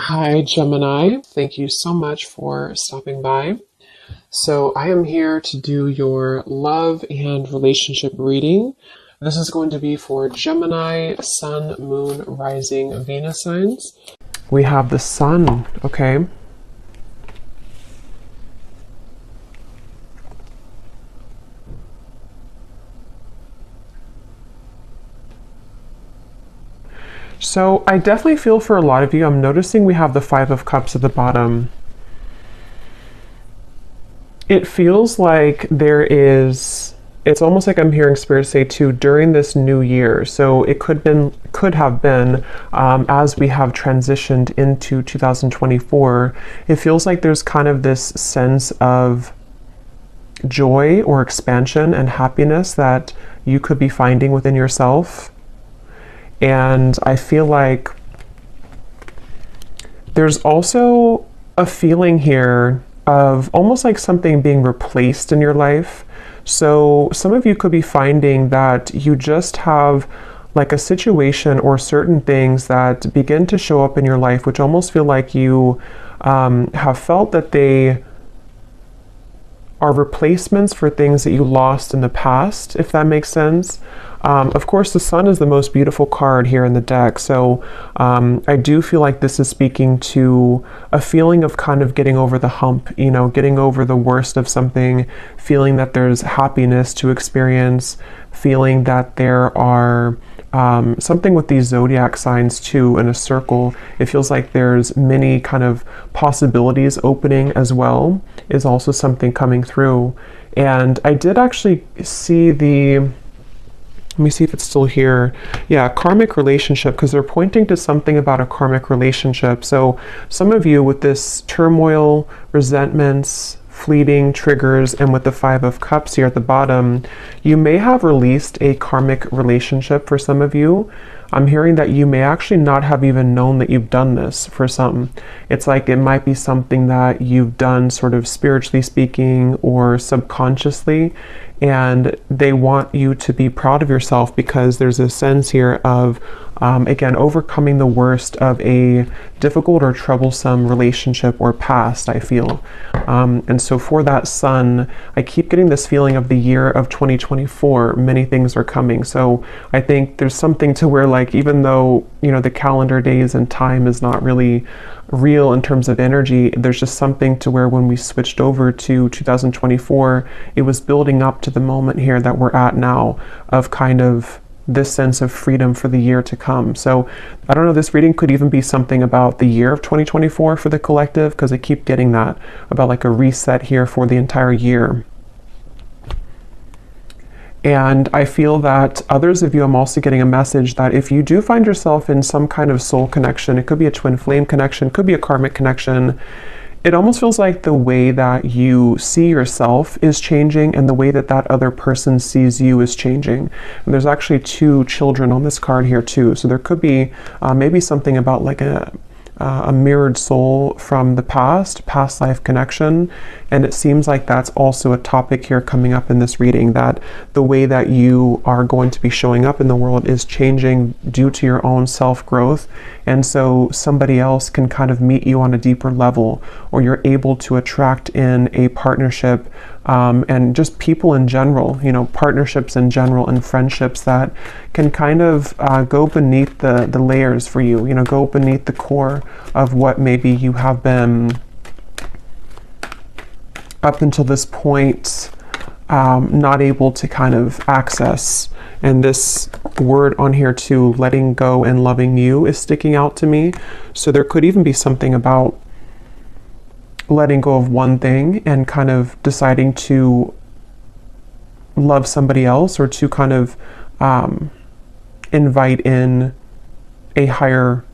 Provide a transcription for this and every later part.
Hi, Gemini. Thank you so much for stopping by. So, I am here to do your love and relationship reading. This is going to be for Gemini, Sun, Moon, Rising, Venus signs. We have the Sun, okay? So I definitely feel for a lot of you, I'm noticing we have the Five of Cups at the bottom. It feels like it's almost like I'm hearing Spirit say too, during this new year. So it could have been as we have transitioned into 2024, it feels like there's kind of this sense of joy or expansion and happiness that you could be finding within yourself. And I feel like there's also a feeling here of almost like something being replaced in your life. So some of you could be finding that you just have like a situation or certain things that begin to show up in your life, which almost feel like you have felt that they are replacements for things that you lost in the past, if that makes sense. Of course, the Sun is the most beautiful card here in the deck. So I do feel like this is speaking to a feeling of kind of getting over the hump, getting over the worst of something, feeling that there's happiness to experience, feeling that there are something with these zodiac signs too in a circle. It feels like there's many kind of possibilities opening as well, is also something coming through. And I did actually see let me see if it's still here. Yeah, karmic relationship, because they're pointing to something about a karmic relationship. So some of you with this turmoil, resentments, fleeting triggers, and with the Five of Cups here at the bottom, you may have released a karmic relationship for some of you. I'm hearing that you may actually not have even known that you've done this for some. It's like it might be something that you've done sort of spiritually speaking or subconsciously, and they want you to be proud of yourself because there's a sense here of again, overcoming the worst of a difficult or troublesome relationship or past, I feel. And so for that Sun, I keep getting this feeling of the year of 2024, many things are coming. So I think there's something to where, like, even though, the calendar days and time is not really real in terms of energy, there's just something to where when we switched over to 2024, it was building up to the moment here that we're at now of kind of this sense of freedom for the year to come. So I don't know, this reading could even be something about the year of 2024 for the collective, because I keep getting that about like a reset here for the entire year. And I feel that others of you, I'm also getting a message that if you do find yourself in some kind of soul connection, it could be a twin flame connection, could be a karmic connection, it almost feels like the way that you see yourself is changing and the way that that other person sees you is changing. And there's actually two children on this card here too. So there could be maybe something about like a mirrored soul from the past life connection. And it seems like that's also a topic here coming up in this reading, that the way that you are going to be showing up in the world is changing due to your own self-growth. And so somebody else can kind of meet you on a deeper level, or you're able to attract in a partnership and just people in general, partnerships in general and friendships that can kind of go beneath the layers for you, go beneath the core of what maybe you have been up until this point not able to kind of access. And this word on here too, letting go and loving you, is sticking out to me. So there could even be something about letting go of one thing and kind of deciding to love somebody else, or to kind of invite in a higher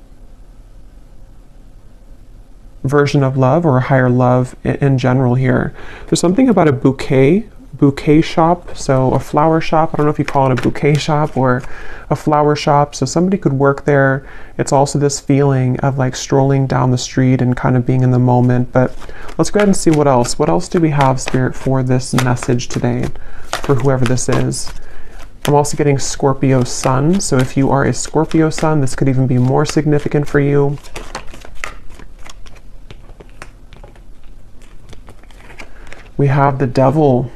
version of love, or a higher love in general here. There's something about a bouquet shop, so a flower shop. I don't know if you call it a bouquet shop or a flower shop. So somebody could work there. It's also this feeling of like strolling down the street and kind of being in the moment. But let's go ahead and see what else do we have, Spirit, for this message today for whoever this is. I'm also getting Scorpio Sun. So if you are a Scorpio Sun, this could even be more significant for you. We have the Devil.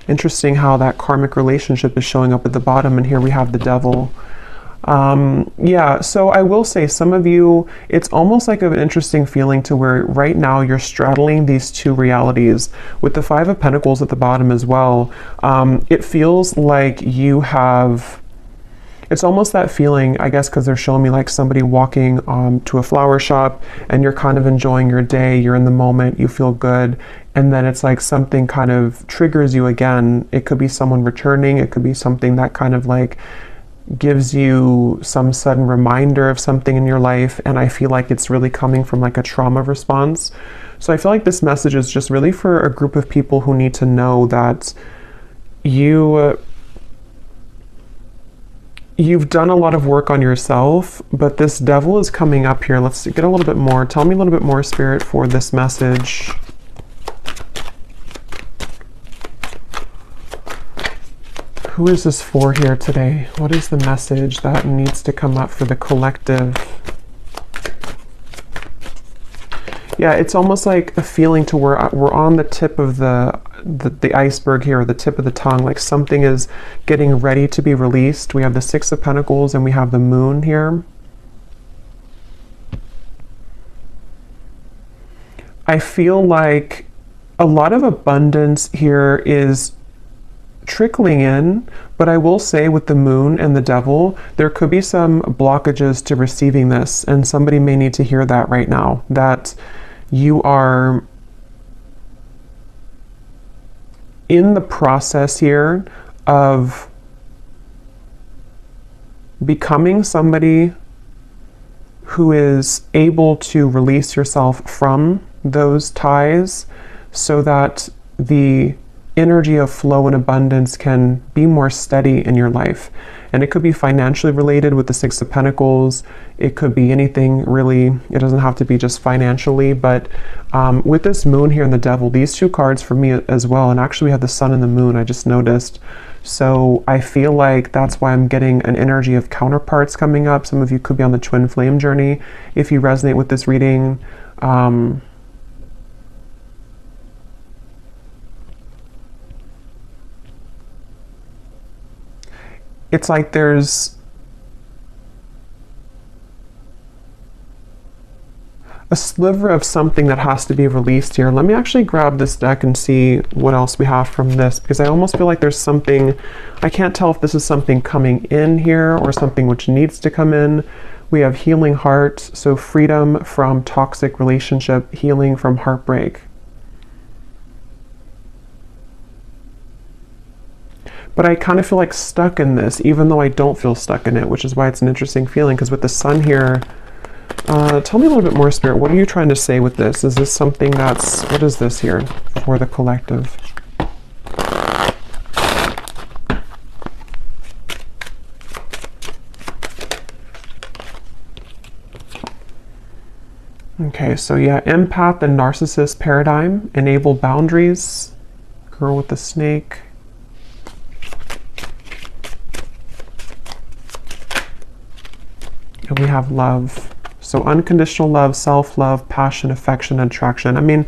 Interesting how that karmic relationship is showing up at the bottom, and here we have the Devil. Yeah, so I will say some of you, it's almost like an interesting feeling to where right now you're straddling these two realities. With the Five of Pentacles at the bottom as well, it feels like you have, it's almost that feeling, I guess, because they're showing me like somebody walking to a flower shop and you're kind of enjoying your day, you're in the moment, you feel good, and then it's like something kind of triggers you again. It could be someone returning, it could be something that kind of like gives you some sudden reminder of something in your life, and I feel like it's really coming from like a trauma response. So I feel like this message is just really for a group of people who need to know that you've done a lot of work on yourself, but this Devil is coming up here. Let's get a little bit more. Tell me a little bit more, Spirit, for this message. Who is this for here today? What is the message that needs to come up for the collective? Yeah, it's almost like a feeling to where we're on the tip of the iceberg here, or the tip of the tongue, like something is getting ready to be released. We have the Six of Pentacles and we have the Moon here. I feel like a lot of abundance here is trickling in, but I will say with the Moon and the Devil, there could be some blockages to receiving this, and somebody may need to hear that right now, that you are in the process here of becoming somebody who is able to release yourself from those ties so that the energy of flow and abundance can be more steady in your life. And it could be financially related with the Six of Pentacles. It could be anything really. It doesn't have to be just financially, but with this Moon here and the Devil, these two cards for me as well, and actually we have the Sun and the Moon, I just noticed. So I feel like that's why I'm getting an energy of counterparts coming up. Some of you could be on the twin flame journey if you resonate with this reading. It's like there's a sliver of something that has to be released here. Let me actually grab this deck and see what else we have from this, because I almost feel like there's something, I can't tell if this is something coming in here or something which needs to come in. We have Healing Heart, so freedom from toxic relationship, healing from heartbreak. But I kind of feel like stuck in this, even though I don't feel stuck in it, which is why it's an interesting feeling, because with the Sun here, tell me a little bit more, Spirit. What are you trying to say with this? Is this something that's, what is this here for the collective? Okay, so yeah, empath and narcissist paradigm, enable boundaries, girl with the snake. And we have love. So unconditional love, self-love, passion, affection, attraction. I mean,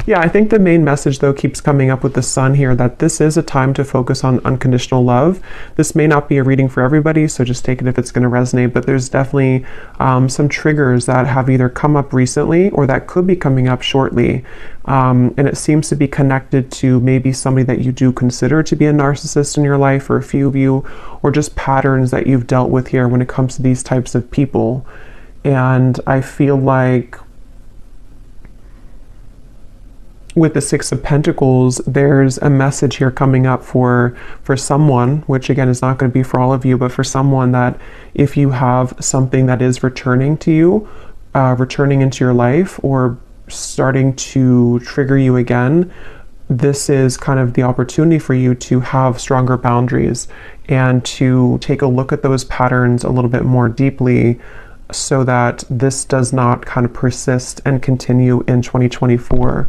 yeah, I think the main message though keeps coming up with the Sun here, that this is a time to focus on unconditional love. This may not be a reading for everybody, so just take it if it's going to resonate, but there's definitely some triggers that have either come up recently or that could be coming up shortly. And it seems to be connected to maybe somebody that you do consider to be a narcissist in your life, or a few of you, or just patterns that you've dealt with here when it comes to these types of people. And I feel like with the Six of Pentacles, there's a message here coming up for someone, which again is not going to be for all of you, but for someone, that if you have something that is returning to you, returning into your life, or starting to trigger you again, this is kind of the opportunity for you to have stronger boundaries and to take a look at those patterns a little bit more deeply, so that this does not kind of persist and continue in 2024,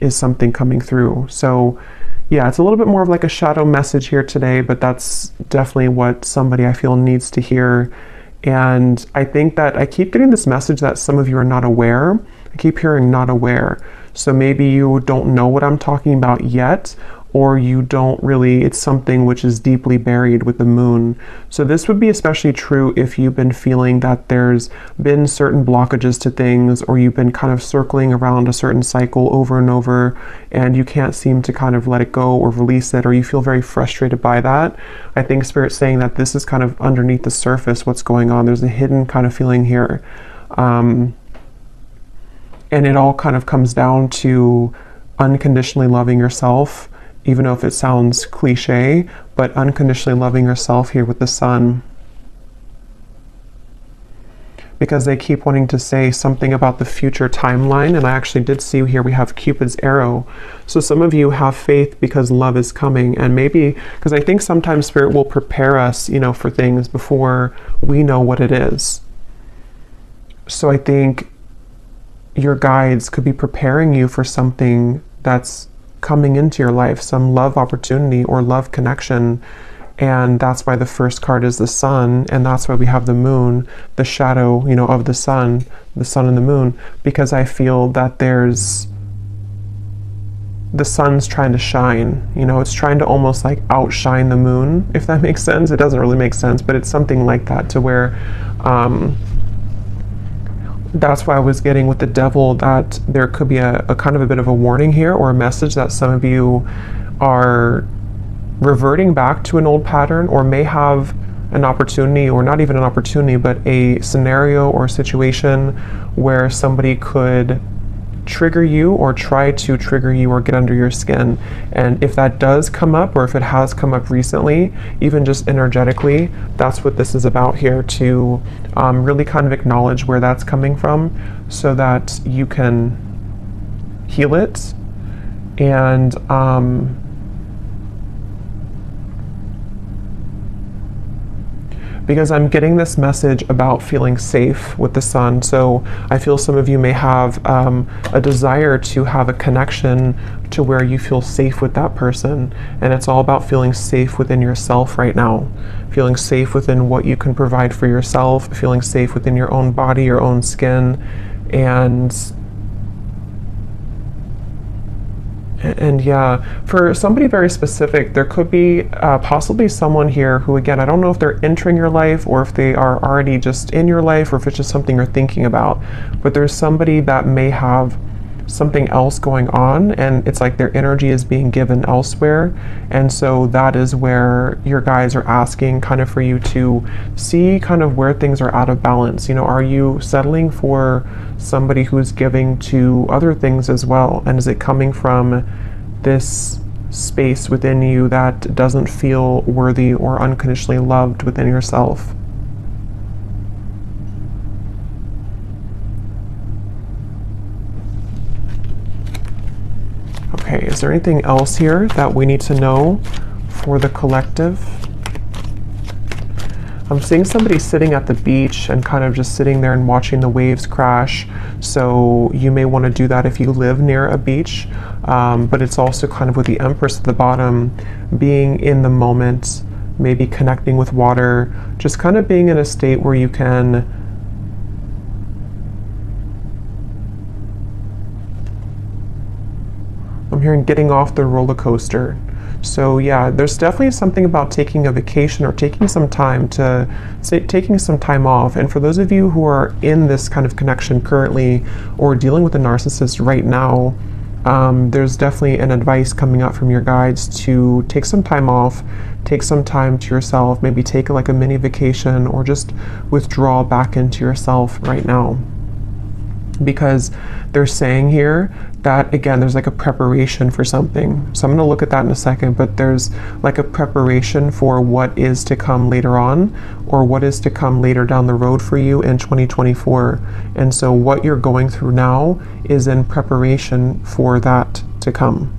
is something coming through. So yeah, it's a little bit more of like a shadow message here today, but that's definitely what somebody I feel needs to hear. And I think that I keep getting this message that some of you are not aware, I keep hearing not aware. So maybe you don't know what I'm talking about yet, or you don't really, it's something which is deeply buried with the moon. So this would be especially true if you've been feeling that there's been certain blockages to things, or you've been kind of circling around a certain cycle over and over, and you can't seem to kind of let it go or release it, or you feel very frustrated by that. I think Spirit's saying that this is kind of underneath the surface what's going on. There's a hidden kind of feeling here. And it all kind of comes down to unconditionally loving yourself, even though if it sounds cliche, but unconditionally loving yourself here with the Sun. Because they keep wanting to say something about the future timeline, and I actually did see here we have Cupid's arrow. So some of you have faith because love is coming, and maybe, because I think sometimes Spirit will prepare us, you know, for things before we know what it is. So I think your guides could be preparing you for something that's coming into your life, some love opportunity or love connection. And that's why the first card is the Sun, and that's why we have the moon, the shadow, you know, of the sun and the moon, because I feel that there's, the sun's trying to shine, you know, it's trying to almost like outshine the moon, if that makes sense. It doesn't really make sense, but it's something like that, to where that's why I was getting with the Devil that there could be a kind of a bit of a warning here, or a message that some of you are reverting back to an old pattern, or may have an opportunity, or not even an opportunity, but a scenario or a situation where somebody could trigger you or try to trigger you or get under your skin. And if that does come up, or if it has come up recently, even just energetically, that's what this is about here, to really kind of acknowledge where that's coming from so that you can heal it. And because I'm getting this message about feeling safe with the Sun. So I feel some of you may have a desire to have a connection to where you feel safe with that person. And it's all about feeling safe within yourself right now. Feeling safe within what you can provide for yourself, feeling safe within your own body, your own skin. And yeah, for somebody very specific, there could be possibly someone here who, again, I don't know if they're entering your life or if they are already just in your life, or if it's just something you're thinking about, but there's somebody that may have something else going on, and it's like their energy is being given elsewhere. And so that is where your guides are asking kind of for you to see kind of where things are out of balance. You know, are you settling for somebody who's giving to other things as well? And is it coming from this space within you that doesn't feel worthy or unconditionally loved within yourself? Okay, is there anything else here that we need to know for the collective? I'm seeing somebody sitting at the beach and kind of just sitting there and watching the waves crash. So you may want to do that if you live near a beach. But it's also kind of with the Empress at the bottom, being in the moment, maybe connecting with water, just kind of being in a state where you can I'm hearing getting off the roller coaster. So yeah, there's definitely something about taking a vacation or taking some time to taking some time off. And for those of you who are in this kind of connection currently, or dealing with a narcissist right now, there's definitely an advice coming out from your guides to take some time off, take some time to yourself, maybe take like a mini vacation, or just withdraw back into yourself right now. Because they're saying here that, again, there's like a preparation for something. So I'm going to look at that in a second, but there's like a preparation for what is to come later on, or what is to come later down the road for you in 2024. And so what you're going through now is in preparation for that to come.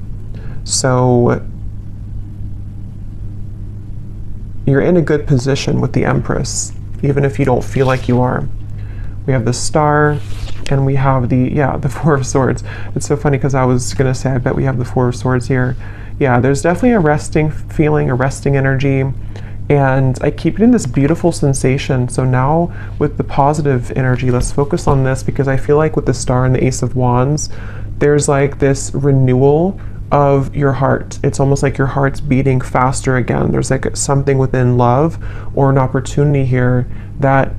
So you're in a good position with the Empress, even if you don't feel like you are. We have the Star, and we have the Four of Swords. It's so funny because I was going to say, I bet we have the Four of Swords here. Yeah, there's definitely a resting feeling, a resting energy. And I keep getting this beautiful sensation. So now with the positive energy, let's focus on this, because I feel like with the Star and the Ace of Wands, there's like this renewal of your heart. It's almost like your heart's beating faster again. There's like something within love or an opportunity here that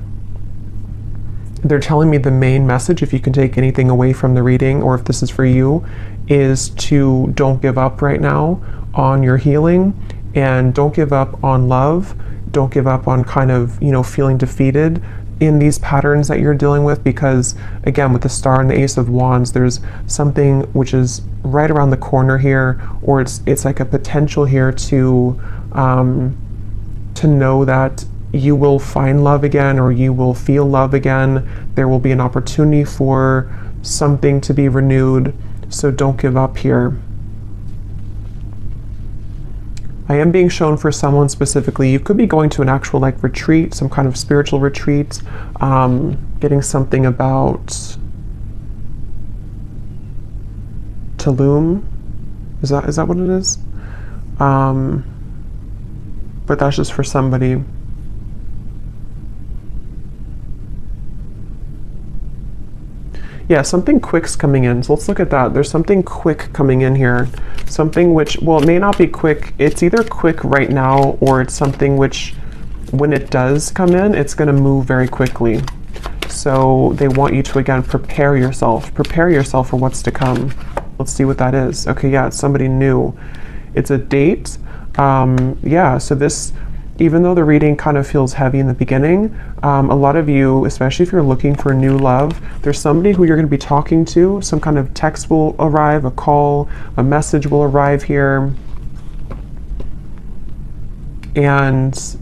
they're telling me the main message, if you can take anything away from the reading, or if this is for you, is to don't give up right now on your healing, and don't give up on love. Don't give up on kind of, you know, feeling defeated in these patterns that you're dealing with, because again, with the Star and the Ace of Wands, there's something which is right around the corner here, or it's like a potential here to know that you will find love again, or you will feel love again. There will be an opportunity for something to be renewed. So don't give up here. I am being shown for someone specifically, you could be going to an actual like retreat, some kind of spiritual retreat, getting something about Tulum. Is that what it is? But that's just for somebody. Yeah, something quick's coming in. So let's look at that. There's something quick coming in here. Something which, well, it may not be quick. It's either quick right now, or it's something which, when it does come in, it's going to move very quickly. So they want you to, again, prepare yourself. Prepare yourself for what's to come. Let's see what that is. Okay, yeah, it's somebody new. It's a date. Yeah, so this, even though the reading kind of feels heavy in the beginning, a lot of you, especially if you're looking for new love, there's somebody who you're going to be talking to. Some kind of text will arrive, a call, a message will arrive here. And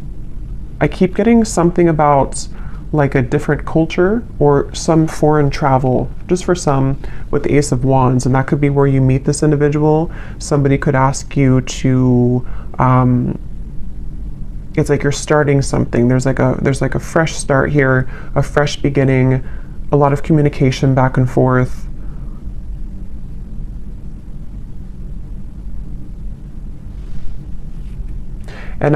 I keep getting something about like a different culture or some foreign travel, just for some, with the Ace of Wands. And that could be where you meet this individual. Somebody could ask you to, it's like you're starting something. There's like a fresh start here, a fresh beginning, a lot of communication back and forth. And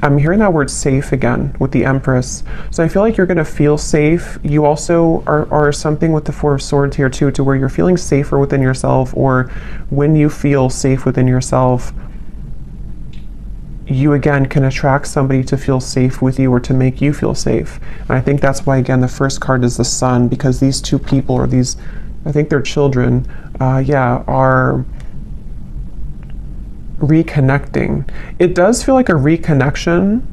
I'm hearing that word safe again with the Empress. So I feel like you're going to feel safe. You also are something with the Four of Swords here too, to where you're feeling safer within yourself, or when you feel safe within yourself, you again can attract somebody to feel safe with you, or to make you feel safe. And I think that's why, again, the first card is the Sun, because these two people, or these, I think they're children, are reconnecting. It does feel like a reconnection,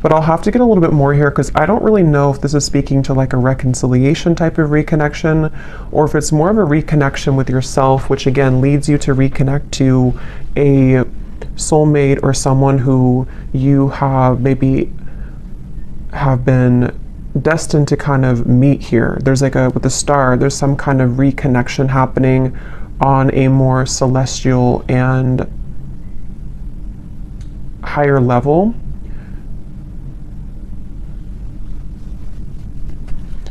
but I'll have to get a little bit more here, because I don't really know if this is speaking to like a reconciliation type of reconnection, or if it's more of a reconnection with yourself, which again leads you to reconnect to a soulmate, or someone who you have maybe have been destined to kind of meet here. There's like with the Star, there's some kind of reconnection happening on a more celestial and higher level.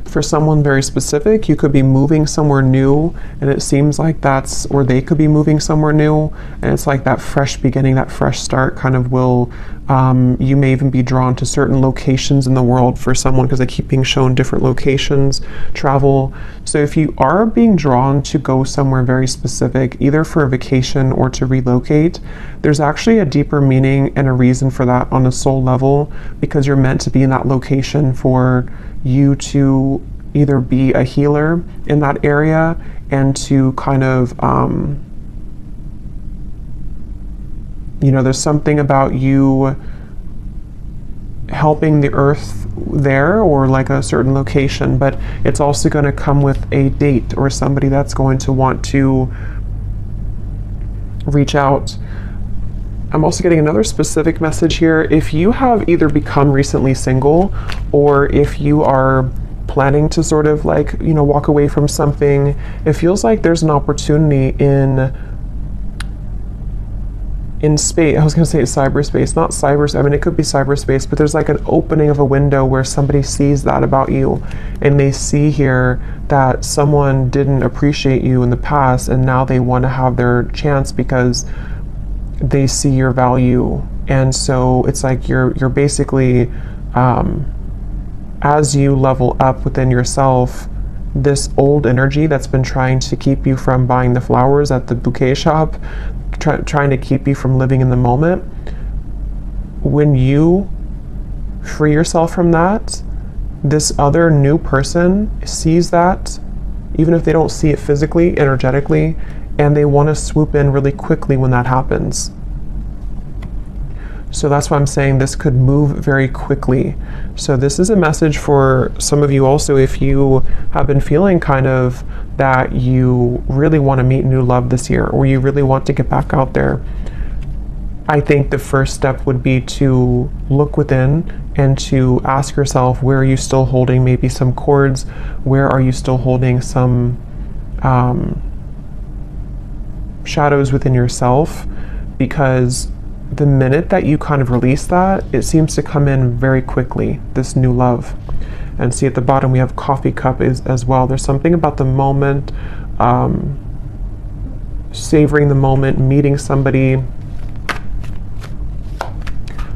For someone very specific, you could be moving somewhere new, and it seems like that's, or they could be moving somewhere new, and it's like that fresh beginning, that fresh start kind of will, you may even be drawn to certain locations in the world for someone, because I keep being shown different locations, travel. So if you are being drawn to go somewhere very specific, either for a vacation or to relocate, there's actually a deeper meaning and a reason for that on a soul level, because you're meant to be in that location for you to either be a healer in that area, and to kind of, you know, there's something about you helping the earth there, or like a certain location, but it's also going to come with a date, or somebody that's going to want to reach out. I'm also getting another specific message here. If you have either become recently single, or if you are planning to sort of like, you know, walk away from something, it feels like there's an opportunity in space. I was going to say cyberspace, not cyberspace. I mean, it could be cyberspace, but there's like an opening of a window where somebody sees that about you, and they see here that someone didn't appreciate you in the past, and now they want to have their chance, because they see your value. And so it's like you're basically, as you level up within yourself, this old energy that's been trying to keep you from buying the flowers at the bouquet shop, trying to keep you from living in the moment, when you free yourself from that, this other new person sees that, even if they don't see it physically, energetically, and they want to swoop in really quickly when that happens. So that's why I'm saying this could move very quickly. So this is a message for some of you also, if you have been feeling kind of that you really want to meet new love this year, or you really want to get back out there. I think the first step would be to look within and to ask yourself, where are you still holding maybe some cords? Where are you still holding some shadows within yourself? Because the minute that you kind of release that, it seems to come in very quickly, this new love. And see at the bottom we have coffee cup as well. There's something about the moment, savoring the moment, meeting somebody.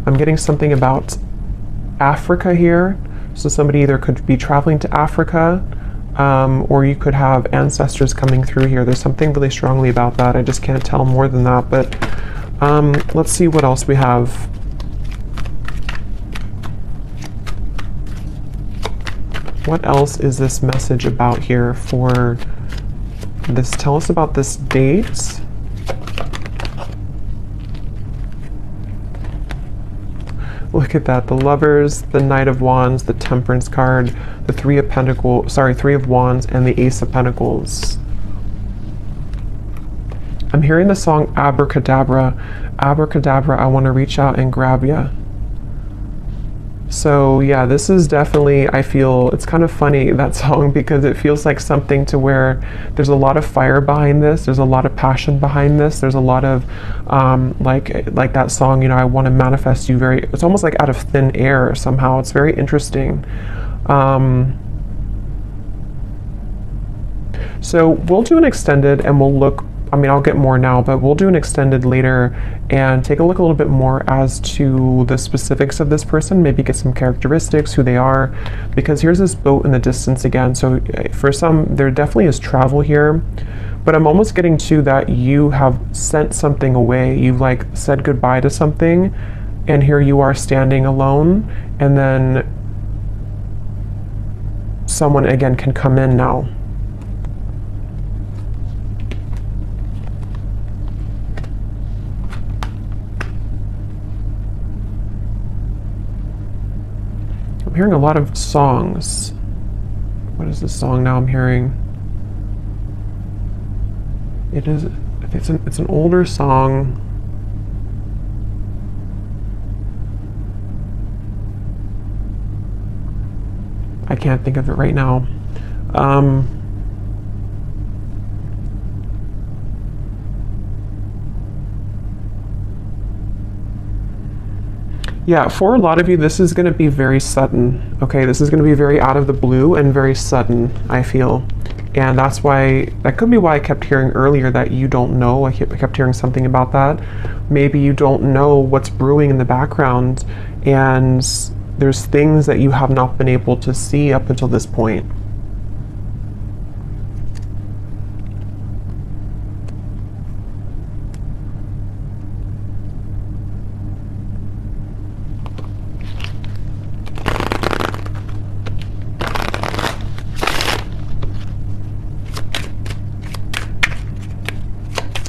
I'm getting something about Africa here. So somebody either could be traveling to Africa, or you could have ancestors coming through here. There's something really strongly about that. I just can't tell more than that, but let's see what else we have. What else is this message about here for this? Tell us about this date. Look at that, the Lovers, the Knight of Wands, the Temperance card, the Three of Wands, and the Ace of Pentacles. I'm hearing the song Abracadabra. Abracadabra, I want to reach out and grab ya. So yeah, this is definitely, I feel, it's kind of funny, that song, because it feels like something to where there's a lot of fire behind this, there's a lot of passion behind this, there's a lot of, like that song, you know, I want to manifest you it's almost like out of thin air somehow. It's very interesting. So we'll do an extended and we'll look, I mean, I'll get more now, but we'll do an extended later and take a look a little bit more as to the specifics of this person, maybe get some characteristics, who they are, because here's this boat in the distance again. So for some, there definitely is travel here, but I'm almost getting to that you have sent something away. You've like said goodbye to something, and here you are standing alone, and then someone again can come in now. I'm hearing a lot of songs. What is this song now I'm hearing? It's an older song. I can't think of it right now. Yeah, for a lot of you, this is going to be very sudden. Okay, this is going to be very out of the blue and very sudden, I feel. And that could be why I kept hearing earlier that you don't know. I kept hearing something about that. Maybe you don't know what's brewing in the background, and there's things that you have not been able to see up until this point.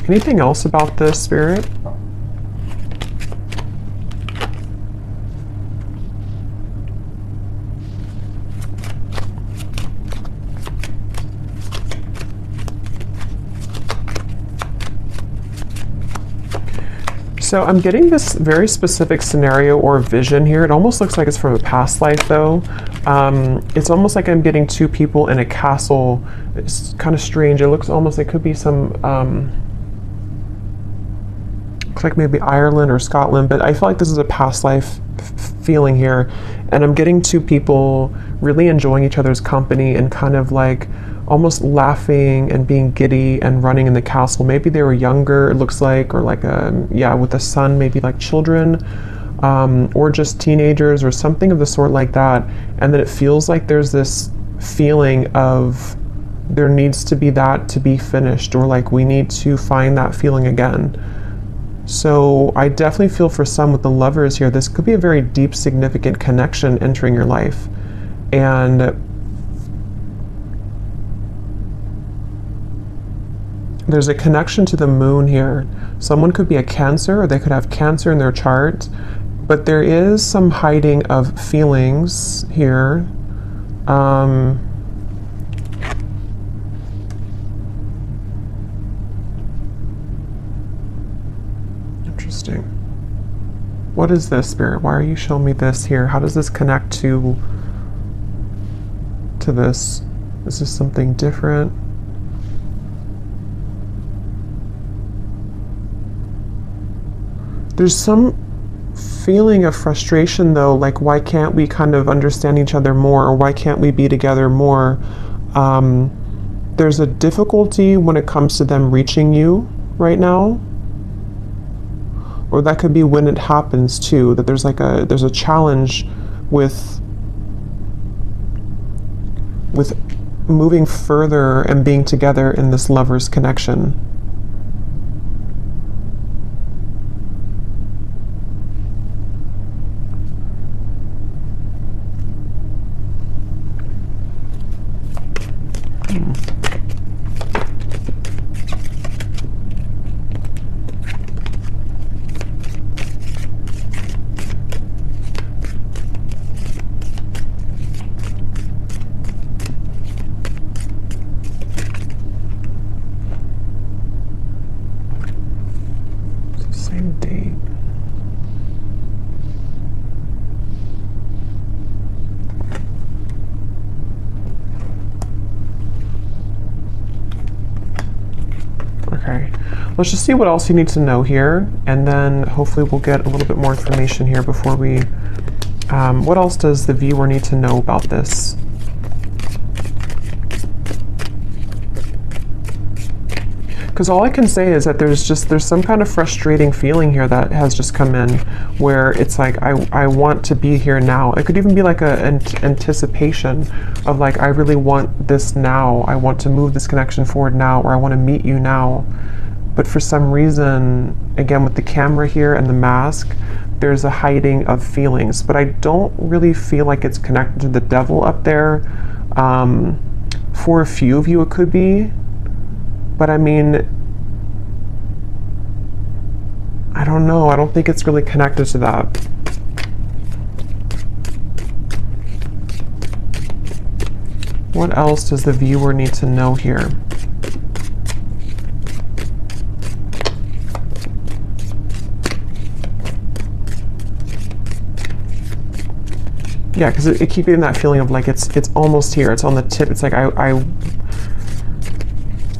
Anything else about this, Spirit? So I'm getting this very specific scenario or vision here. It almost looks like it's from a past life though. It's almost like I'm getting two people in a castle. It's kind of strange. It looks almost like it could be some, looks like maybe Ireland or Scotland, but I feel like this is a past life feeling here. And I'm getting two people really enjoying each other's company and kind of like almost laughing and being giddy and running in the castle. Maybe they were younger, it looks like, or like yeah, with a son, maybe like children, or just teenagers or something of the sort like that. And then it feels like there's this feeling of there needs to be that to be finished, or like we need to find that feeling again. So I definitely feel for some with the Lovers here, this could be a very deep, significant connection entering your life. And there's a connection to the moon here. Someone could be a Cancer, or they could have Cancer in their chart, but there is some hiding of feelings here. Interesting. What is this, Spirit? Why are you showing me this here? How does this connect to this? Is this something different? There's some feeling of frustration though, like why can't we kind of understand each other more, or why can't we be together more? There's a difficulty when it comes to them reaching you right now. Or that could be when it happens too, that there's like there's a challenge with moving further and being together in this Lovers connection. Same date. Okay, let's just see what else you need to know here, and then hopefully we'll get a little bit more information here before we, what else does the viewer need to know about this? Because all I can say is that there's some kind of frustrating feeling here that has just come in, where it's like I want to be here now. It could even be like an anticipation of like, I really want this now. I want to move this connection forward now, or I want to meet you now. But for some reason, again with the camera here and the mask, there's a hiding of feelings. But I don't really feel like it's connected to the devil up there. For a few of you it could be. But I mean, I don't know. I don't think it's really connected to that. What else does the viewer need to know here? Yeah, because it keeps getting that feeling of like it's almost here. It's on the tip. It's like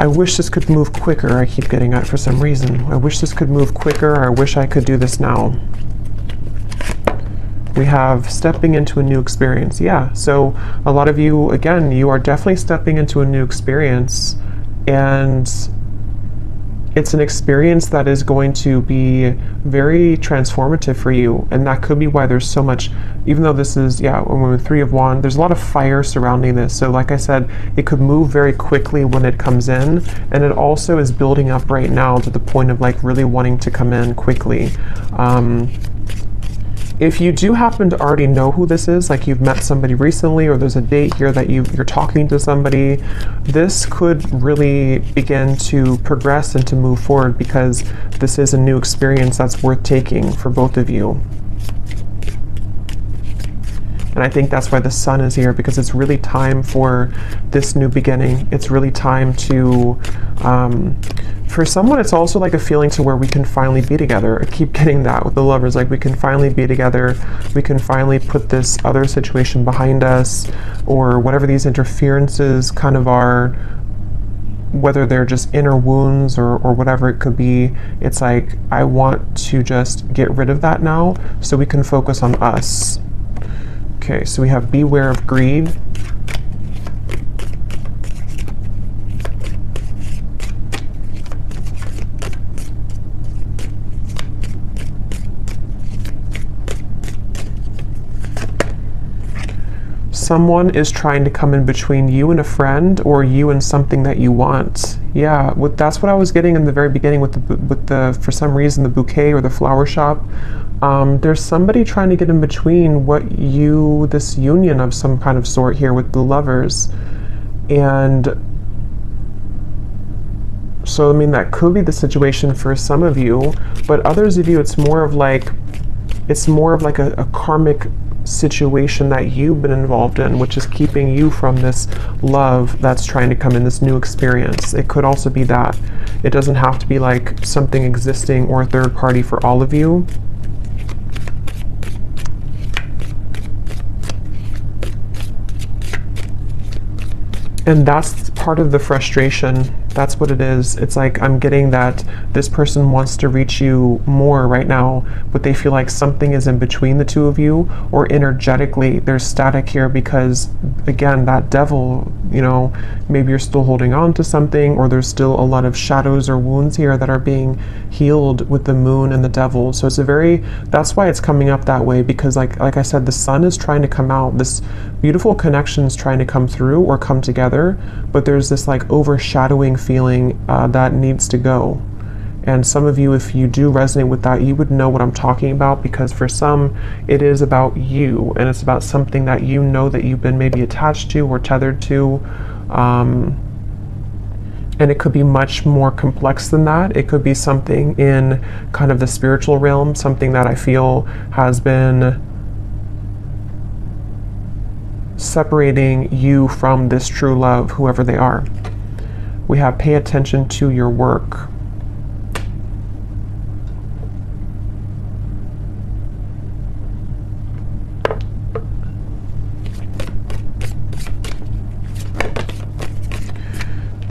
I wish this could move quicker. I keep getting it for some reason. I wish this could move quicker. Or I wish I could do this now. We have stepping into a new experience. Yeah, so a lot of you, again, you are definitely stepping into a new experience, and it's an experience that is going to be very transformative for you. And that could be why there's so much, even though this is, yeah, when we're Three of Wands, there's a lot of fire surrounding this. So like I said, it could move very quickly when it comes in, and it also is building up right now to the point of like really wanting to come in quickly. If you do happen to already know who this is, like you've met somebody recently, or there's a date here that you're talking to somebody, this could really begin to progress and to move forward, because this is a new experience that's worth taking for both of you. And I think that's why the Sun is here, because it's really time for this new beginning. It's really time to, for someone, it's also like a feeling to where we can finally be together. I keep getting that with the Lovers, like we can finally be together. We can finally put this other situation behind us, or whatever these interferences kind of are, whether they're just inner wounds or whatever it could be. It's like, I want to just get rid of that now so we can focus on us. Okay, so we have beware of greed. someone is trying to come in between you and a friend, or you and something that you want. Yeah, that's what I was getting in the very beginning with the for some reason, the bouquet or the flower shop. There's somebody trying to get in between this union of some kind of sort here with the lovers. And so, I mean, that could be the situation for some of you, but others of you, it's more of like a karmic situation that you've been involved in, which is keeping you from this love that's trying to come in, this new experience. It could also be that. It doesn't have to be like something existing or a third party for all of you. And that's part of the frustration. That's what it is. It's like, I'm getting that this person wants to reach you more right now, but they feel like something is in between the two of you, or energetically there's static here because, again, that devil, you know, maybe you're still holding on to something, or there's still a lot of shadows or wounds here that are being healed with the moon and the devil. So that's why it's coming up that way, because like I said, the sun is trying to come out. This beautiful connection is trying to come through or come together, but there's this like overshadowing feeling that needs to go. And some of you, if you do resonate with that, you would know what I'm talking about, because for some it is about you, and it's about something that you know that you've been maybe attached to or tethered to, and it could be much more complex than that. It could be something in kind of the spiritual realm, something that I feel has been separating you from this true love, whoever they are. We have pay attention to your work.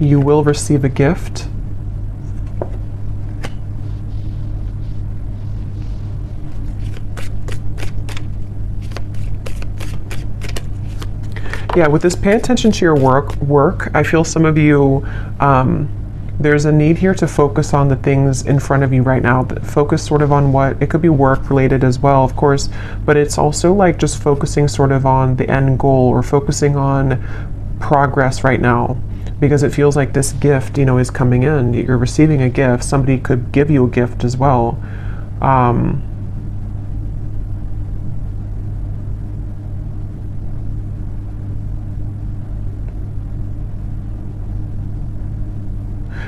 You will receive a gift. Yeah, with this pay attention to your work, I feel some of you, there's a need here to focus on the things in front of you right now. Focus sort of on what, it could be work related as well, of course, but it's also like just focusing sort of on the end goal, or focusing on progress right now, because it feels like this gift, you know, is coming in. You're receiving a gift. Somebody could give you a gift as well.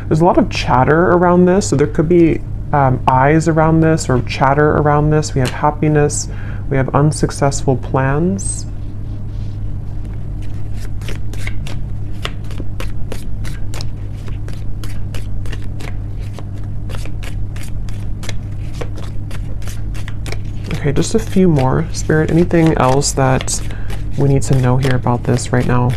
There's a lot of chatter around this, so there could be eyes around this, or chatter around this. We have happiness, we have unsuccessful plans. Okay, just a few more. Spirit, anything else that we need to know here about this right now?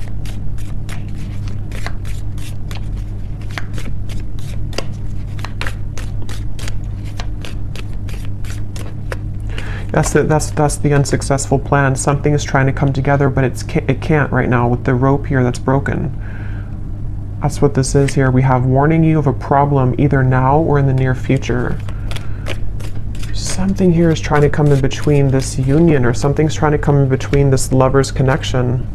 That's the unsuccessful plan. Something is trying to come together, but it can't right now with the rope here that's broken. That's what this is here. We have warning you of a problem either now or in the near future. Something here is trying to come in between this union, or something's trying to come in between this lover's connection.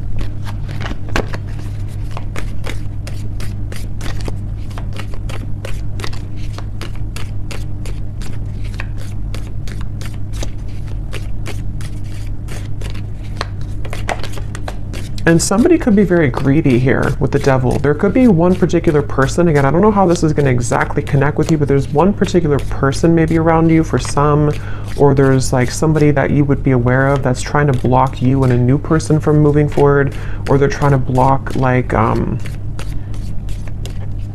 And somebody could be very greedy here with the devil. There could be one particular person. Again, I don't know how this is going to exactly connect with you, but there's one particular person maybe around you for some, or there's like somebody that you would be aware of that's trying to block you and a new person from moving forward, or they're trying to block like,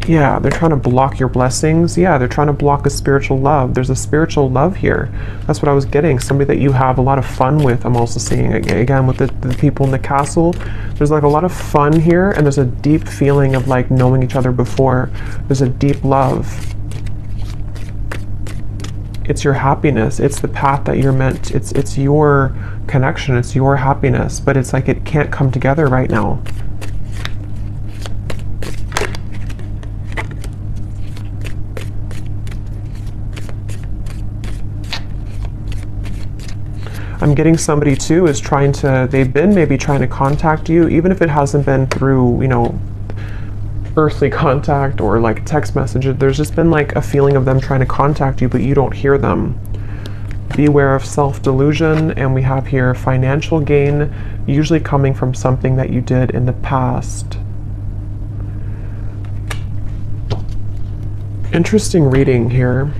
yeah, they're trying to block your blessings. Yeah, they're trying to block a spiritual love. There's a spiritual love here. That's what I was getting. Somebody that you have a lot of fun with. I'm also seeing, again, with the people in the castle. There's like a lot of fun here, and there's a deep feeling of like knowing each other before. There's a deep love. It's your happiness. It's the path that you're meant. It's your connection. It's your happiness. But it's like it can't come together right now. I'm getting somebody too is they've been maybe trying to contact you, even if it hasn't been through, you know, earthly contact or like text message. There's just been like a feeling of them trying to contact you, but you don't hear them. Beware of self-delusion, and we have here financial gain, usually coming from something that you did in the past. Interesting reading here.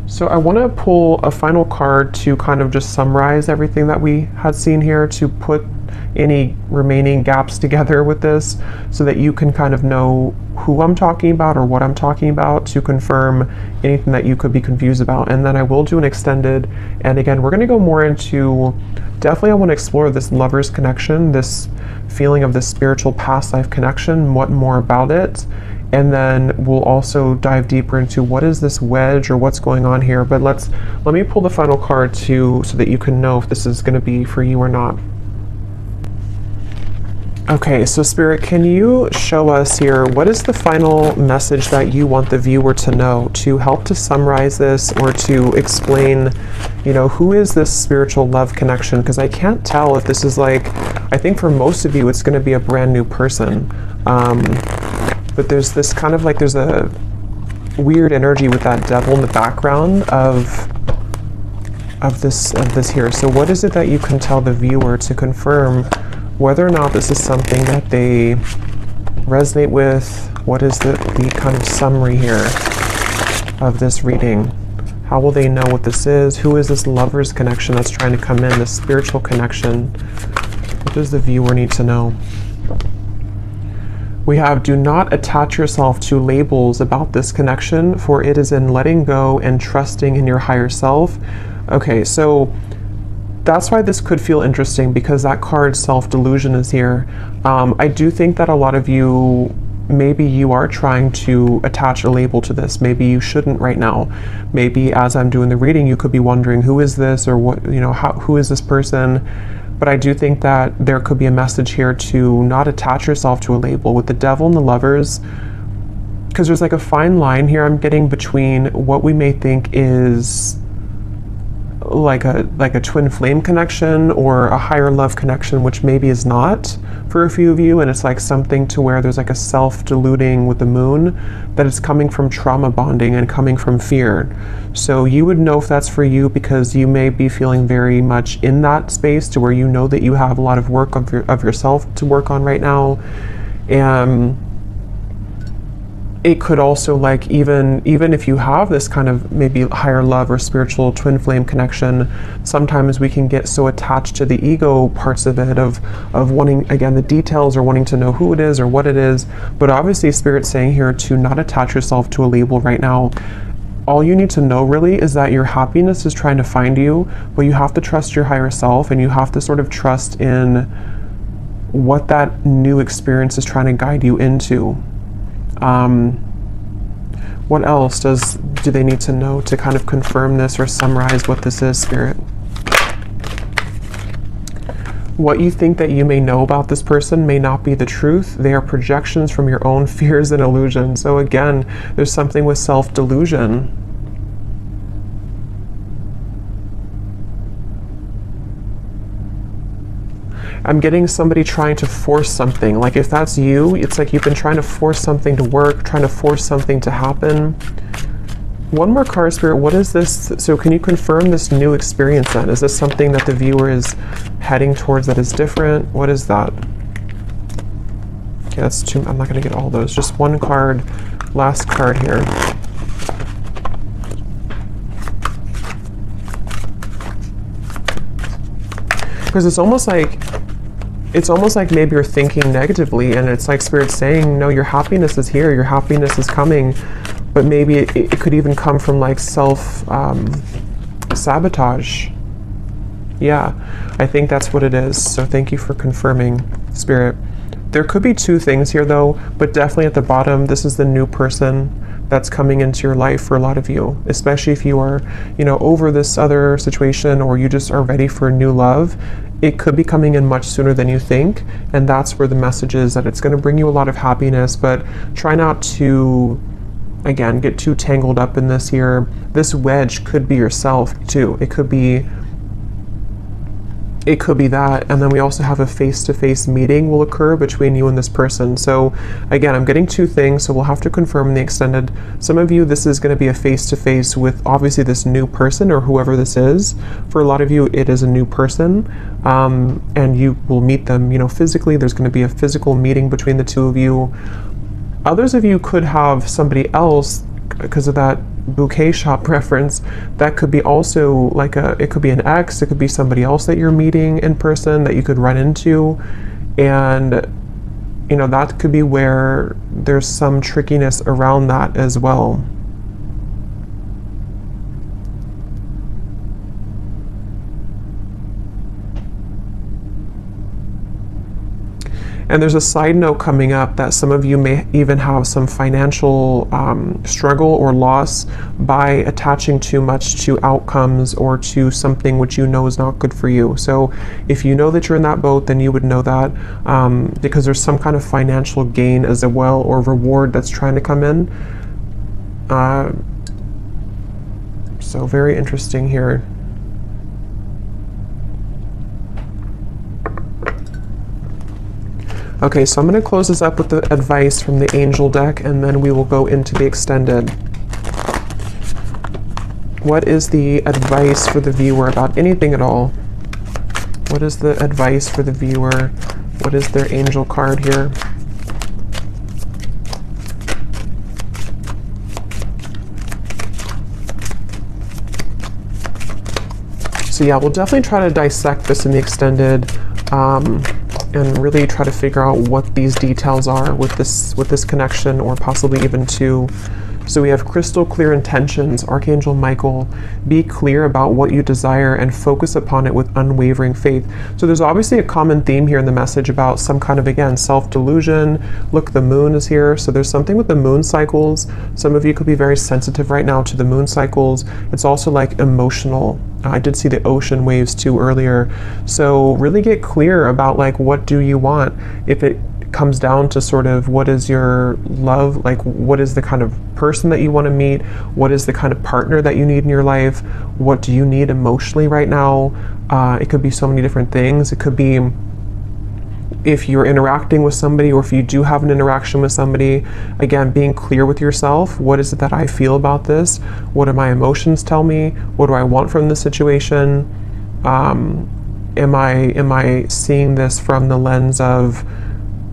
So I want to pull a final card to kind of just summarize everything that we had seen here, to put any remaining gaps together with this so that you can kind of know who I'm talking about or what I'm talking about, to confirm anything that you could be confused about. And then I will do an extended, and again we're going to go more into, definitely I want to explore this lover's connection, this feeling of this spiritual past life connection, what more about it. And then we'll also dive deeper into what is this wedge or what's going on here. But let me pull the final card too, so that you can know if this is going to be for you or not. Okay, so Spirit, can you show us here, what is the final message that you want the viewer to know, to help to summarize this or to explain, you know, who is this spiritual love connection? Because I can't tell if this is like, I think for most of you it's going to be a brand new person. But there's this kind of like, there's a weird energy with that devil in the background of this here. So what is it that you can tell the viewer to confirm whether or not this is something that they resonate with? What is the kind of summary here of this reading? How will they know what this is? Who is this lover's connection that's trying to come in, this spiritual connection? What does the viewer need to know? We have, do not attach yourself to labels about this connection, for it is in letting go and trusting in your higher self. Okay, so that's why this could feel interesting, because that card self-delusion is here. I do think that a lot of you, maybe you are trying to attach a label to this. Maybe you shouldn't right now. Maybe as I'm doing the reading, you could be wondering, who is this, or what, you know, who is this person? But I do think that there could be a message here to not attach yourself to a label with the devil and the lovers, because there's like a fine line here I'm getting between what we may think is like a twin flame connection or a higher love connection, which maybe is not for a few of you, and it's like something to where there's like a self-deluding with the moon, that it's coming from trauma bonding and coming from fear. So you would know if that's for you, because you may be feeling very much in that space to where you know that you have a lot of work of yourself to work on right now. And it could also, like, even if you have this kind of maybe higher love or spiritual twin flame connection, sometimes we can get so attached to the ego parts of it, of wanting, again, the details, or wanting to know who it is or what it is. But obviously Spirit's saying here to not attach yourself to a label right now. All you need to know really is that your happiness is trying to find you, but you have to trust your higher self, and you have to sort of trust in what that new experience is trying to guide you into. What else do they need to know to kind of confirm this or summarize what this is, Spirit? What you think that you may know about this person may not be the truth. They are projections from your own fears and illusions. So again, there's something with self-delusion. I'm getting somebody trying to force something. Like if that's you, it's like you've been trying to force something to work, trying to force something to happen. One more card, Spirit. What is this? So can you confirm this new experience then? Is this something that the viewer is heading towards that is different? What is that? Okay, that's two. I'm not going to get all those. Just one card. Last card here. Because it's almost like maybe you're thinking negatively, and it's like Spirit's saying, no, your happiness is here, your happiness is coming, but maybe it could even come from like sabotage. Yeah, I think that's what it is. So thank you for confirming, Spirit. There could be two things here though, but definitely at the bottom, this is the new person that's coming into your life for a lot of you, especially if you are, you know, over this other situation, or you just are ready for new love. It could be coming in much sooner than you think, and that's where the message is, that it's going to bring you a lot of happiness, but try not to again, get too tangled up in this here. This wedge could be yourself too. It could be that, and then we also have a face-to-face meeting will occur between you and this person. So again, I'm getting two things, so we'll have to confirm in the extended. Some of you, this is going to be a face-to-face with obviously this new person or whoever this is. For a lot of you, it is a new person, and you will meet them, you know, physically. There's going to be a physical meeting between the two of you. Others of you could have somebody else, because of that bouquet shop reference, that could be also like it could be an ex, it could be somebody else that you're meeting in person that you could run into, and you know, that could be where there's some trickiness around that as well. And there's a side note coming up that some of you may even have some financial struggle or loss by attaching too much to outcomes or to something which you know is not good for you. So if you know that you're in that boat, then you would know that, because there's some kind of financial gain as well or reward that's trying to come in. So very interesting here. Okay, so I'm going to close this up with the advice from the angel deck, and then we will go into the extended. What is the advice for the viewer about anything at all? What is the advice for the viewer? What is their angel card here? So yeah, we'll definitely try to dissect this in the extended, and really try to figure out what these details are with this connection, or possibly even two. So we have crystal clear intentions, Archangel Michael. Be clear about what you desire and focus upon it with unwavering faith. So there's obviously a common theme here in the message about some kind of, again, self-delusion. Look, the moon is here. So there's something with the moon cycles. Some of you could be very sensitive right now to the moon cycles. It's also like emotional. I did see the ocean waves too earlier. So really get clear about like, what do you want? If it comes down to sort of what is your love, like what is the kind of person that you want to meet, what is the kind of partner that you need in your life, what do you need emotionally right now. It could be so many different things. It could be if you're interacting with somebody, or if you do have an interaction with somebody, again, being clear with yourself. What is it that I feel about this? What do my emotions tell me? What do I want from this situation? Am I seeing this from the lens of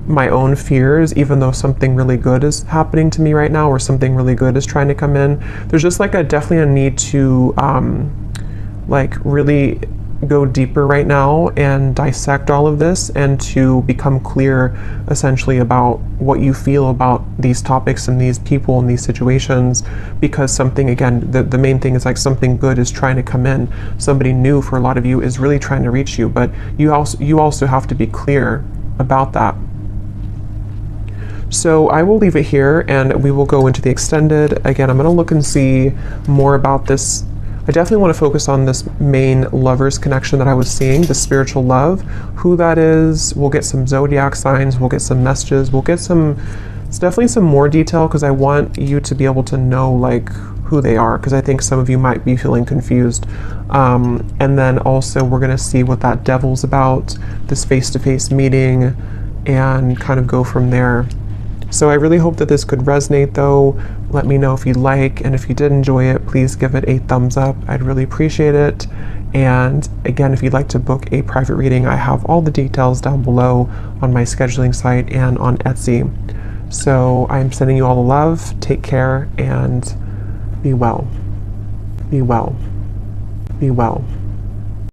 my own fears, even though something really good is happening to me right now, or something really good is trying to come in? There's just like definitely a need to like really go deeper right now and dissect all of this, and to become clear essentially about what you feel about these topics and these people and these situations, because something, again, the main thing is like something good is trying to come in. Somebody new for a lot of you is really trying to reach you, but you also have to be clear about that. So I will leave it here, and we will go into the extended. Again, I'm going to look and see more about this. I definitely want to focus on this main lovers connection that I was seeing, the spiritual love, who that is. We'll get some zodiac signs, we'll get some messages, we'll get it's definitely some more detail, because I want you to be able to know like who they are, because I think some of you might be feeling confused. And then also we're going to see what that devil's about, this face-to-face meeting, and kind of go from there. So I really hope that this could resonate though. Let me know if you like, and if you did enjoy it, please give it a thumbs up. I'd really appreciate it. And again, if you'd like to book a private reading, I have all the details down below on my scheduling site and on Etsy. So I'm sending you all the love. Take care and be well. Be well. Be well.